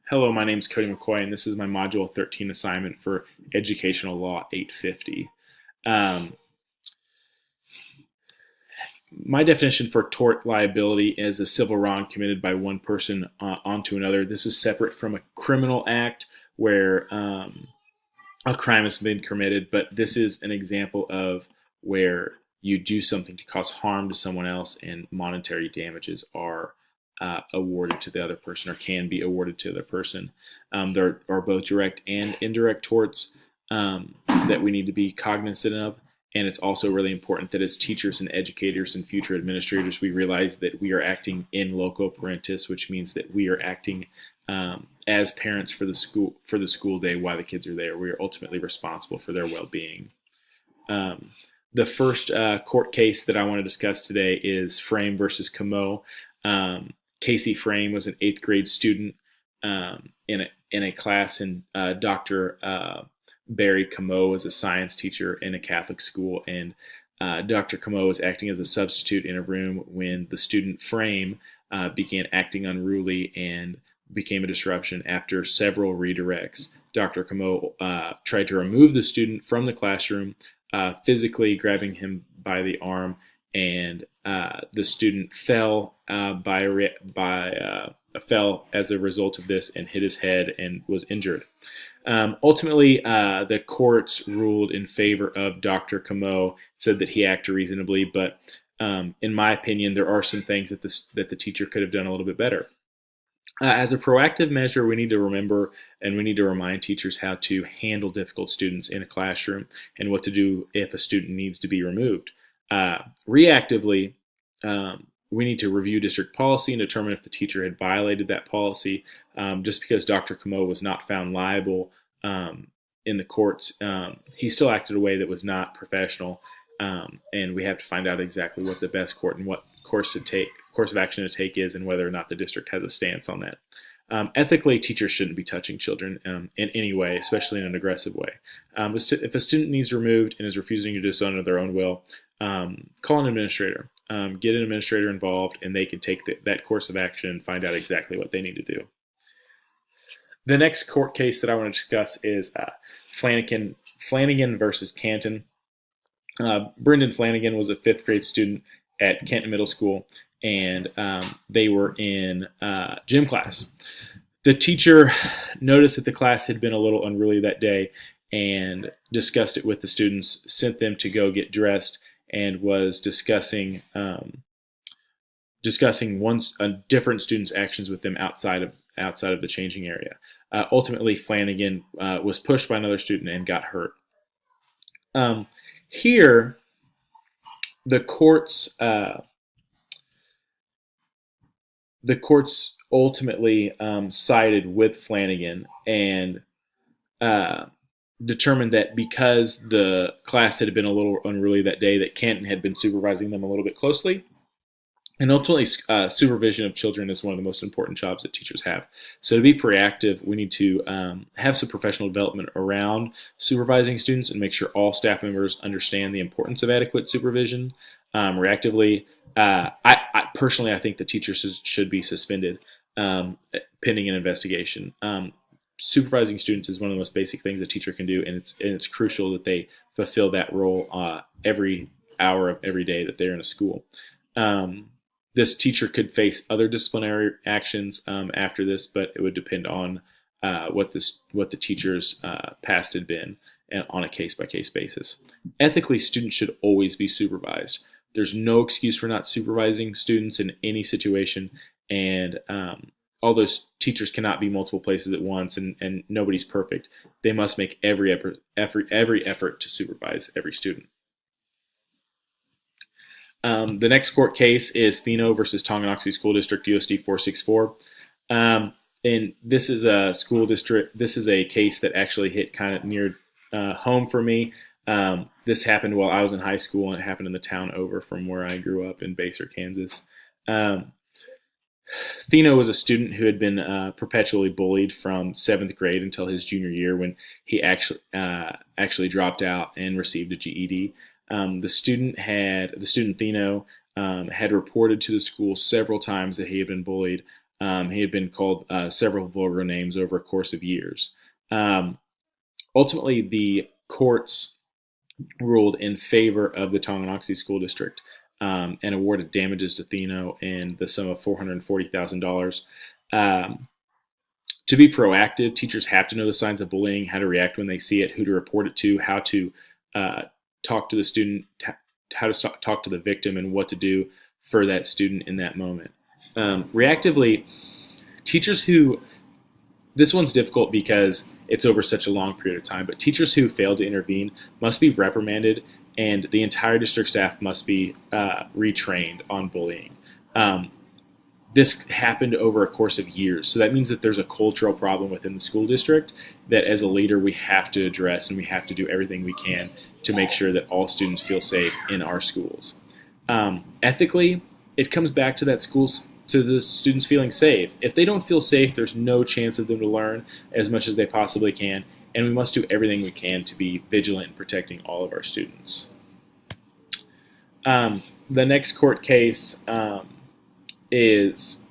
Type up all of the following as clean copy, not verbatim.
Hello, my name is Cody McCoy, and this is my Module 13 assignment for Educational Law 850. Um, my definition for tort liability is a civil wrong committed by one person onto another. This is separate from a criminal act where a crime has been committed, but this is an example of where you do something to cause harm to someone else and monetary damages are awarded to the other person or can be awarded to the other person. There are both direct and indirect torts that we need to be cognizant of. And it's also really important that as teachers and educators and future administrators, we realize that we are acting in loco parentis, which means that we are acting as parents for the school day while the kids are there. We are ultimately responsible for their well-being. The first court case that I want to discuss today is Frame versus Comeau. Casey Frame was an 8th grade student in a class, and Dr. Barry Comeau was a science teacher in a Catholic school, and Dr. Comeau was acting as a substitute in a room when the student Frame began acting unruly and became a disruption. After several redirects, Dr. Comeau tried to remove the student from the classroom, physically grabbing him by the arm, and the student fell fell as a result of this and hit his head and was injured. Ultimately, the courts ruled in favor of Dr. Comeau, said that he acted reasonably, but in my opinion, there are some things that the teacher could have done a little bit better. As a proactive measure, we need to remember and we need to remind teachers how to handle difficult students in a classroom and what to do if a student needs to be removed. Reactively, we need to review district policy and determine if the teacher had violated that policy. Just because Dr. Comeau was not found liable in the courts, he still acted in a way that was not professional, and we have to find out exactly what the best court and what course of action to take is, and whether or not the district has a stance on that. Ethically, teachers shouldn't be touching children in any way, especially in an aggressive way. If a student needs removed and is refusing to do so under their own will, call an administrator. Get an administrator involved, and they can take that course of action and find out exactly what they need to do. The next court case that I want to discuss is Flanagan versus Canton. Brendan Flanagan was a 5th grade student at Canton Middle School, and they were in gym class. The teacher noticed that the class had been a little unruly that day and discussed it with the students, sent them to go get dressed, and was discussing different students' actions with them outside of the changing area. Ultimately, Flanagan was pushed by another student and got hurt. Here, the courts ultimately sided with Flanagan and determined that because the class had been a little unruly that day, that Canton had been supervising them a little bit closely. And ultimately, supervision of children is one of the most important jobs that teachers have. So to be proactive, we need to have some professional development around supervising students and make sure all staff members understand the importance of adequate supervision. Reactively, I personally, I think the teachers should be suspended pending an investigation. Supervising students is one of the most basic things a teacher can do, and it's crucial that they fulfill that role every hour of every day that they're in a school. This teacher could face other disciplinary actions after this, but it would depend on what the teacher's past had been on a case-by-case basis. Ethically, students should always be supervised. There's no excuse for not supervising students in any situation, and although teachers cannot be multiple places at once, and nobody's perfect, they must make every effort to supervise every student. The next court case is Theno versus Tonganoxie School District USD 464. And this is a school district. This is a case that actually hit kind of near home for me. This happened while I was in high school, and it happened in the town over from where I grew up in Baser, Kansas. Theno was a student who had been perpetually bullied from 7th grade until his junior year, when he actually dropped out and received a GED. The student Theno had reported to the school several times that he had been bullied. He had been called several vulgar names over a course of years. Um, Ultimately, the courts ruled in favor of the Tonganoxie School District and awarded damages to Theno in the sum of $440,000. Um, to be proactive, teachers have to know the signs of bullying, how to react when they see it, who to report it to, how to uh, talk to the student, how to talk to the victim, and what to do for that student in that moment. Reactively, teachers who this one's difficult because it's over such a long period of time, but teachers who fail to intervene must be reprimanded, and the entire district staff must be retrained on bullying. Um, this happened over a course of years. So that means that there's a cultural problem within the school district that as a leader we have to address, and we have to do everything we can to make sure that all students feel safe in our schools. Ethically, it comes back to that schools to the students feeling safe. If they don't feel safe, there's no chance of them to learn as much as they possibly can, and we must do everything we can to be vigilant in protecting all of our students. The next court case is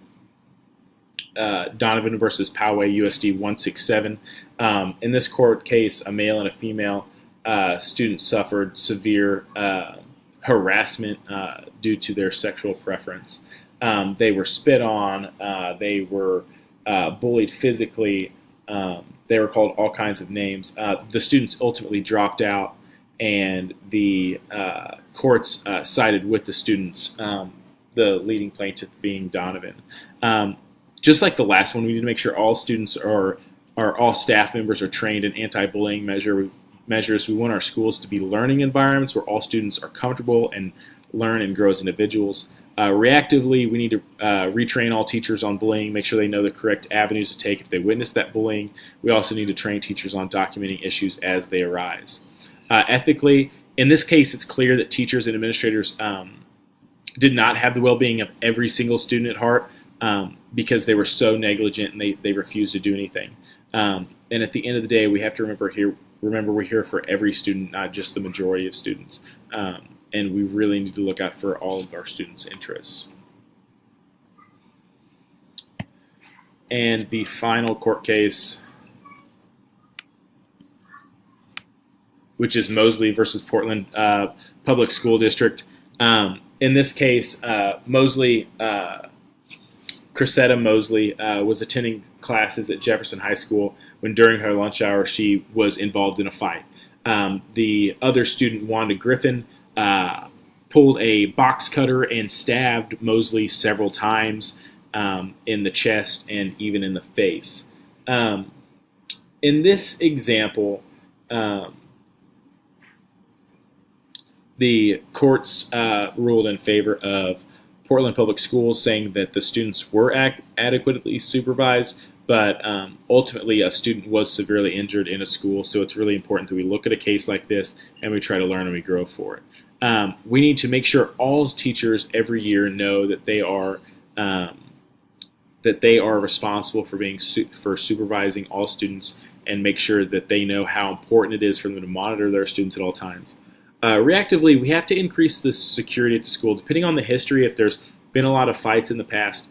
Donovan versus Poway, USD 167. In this court case, a male and a female student suffered severe harassment due to their sexual preference. They were spit on. They were bullied physically. They were called all kinds of names. The students ultimately dropped out, and the courts sided with the students, the leading plaintiff being Donovan. Just like the last one, we need to make sure all students are all staff members are trained in anti-bullying measures. We want our schools to be learning environments where all students are comfortable and learn and grow as individuals. Reactively, we need to retrain all teachers on bullying, make sure they know the correct avenues to take if they witness that bullying. We also need to train teachers on documenting issues as they arise. Ethically, in this case, it's clear that teachers and administrators did not have the well-being of every single student at heart because they were so negligent and they refused to do anything. And at the end of the day, we have to remember we're here for every student, not just the majority of students. And we really need to look out for all of our students' interests. And the final court case, which is Mosley versus Portland Public School District. In this case, Cressetta Mosley was attending classes at Jefferson High School when during her lunch hour she was involved in a fight. The other student, Wanda Griffin, pulled a box cutter and stabbed Mosley several times in the chest and even in the face. In this example, the courts ruled in favor of Portland Public Schools, saying that the students were adequately supervised, but ultimately a student was severely injured in a school, so it's really important that we look at a case like this and we try to learn and we grow for it. We need to make sure all teachers every year know that they are responsible for supervising all students, and make sure that they know how important it is for them to monitor their students at all times. Reactively, we have to increase the security at the school. Depending on the history, if there's been a lot of fights in the past,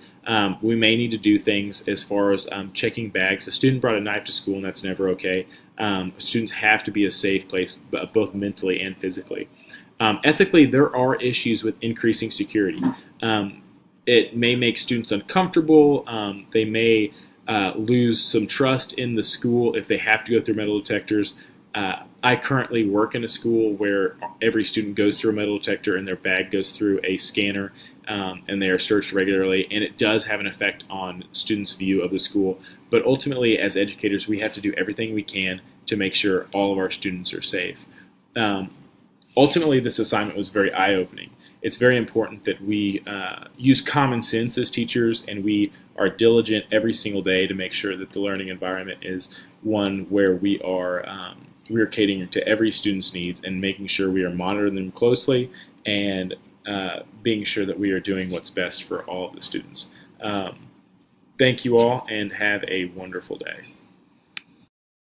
we may need to do things as far as checking bags. A student brought a knife to school, and that's never okay. Students have to be a safe place, both mentally and physically. Ethically, there are issues with increasing security. It may make students uncomfortable. They may lose some trust in the school if they have to go through metal detectors. I currently work in a school where every student goes through a metal detector and their bag goes through a scanner, and they are searched regularly, and it does have an effect on students' view of the school. But ultimately, as educators, we have to do everything we can to make sure all of our students are safe. Ultimately, this assignment was very eye-opening. It's very important that we use common sense as teachers, and we are diligent every single day to make sure that the learning environment is one where we are catering to every student's needs and making sure we are monitoring them closely and being sure that we are doing what's best for all of the students. Thank you all, and have a wonderful day.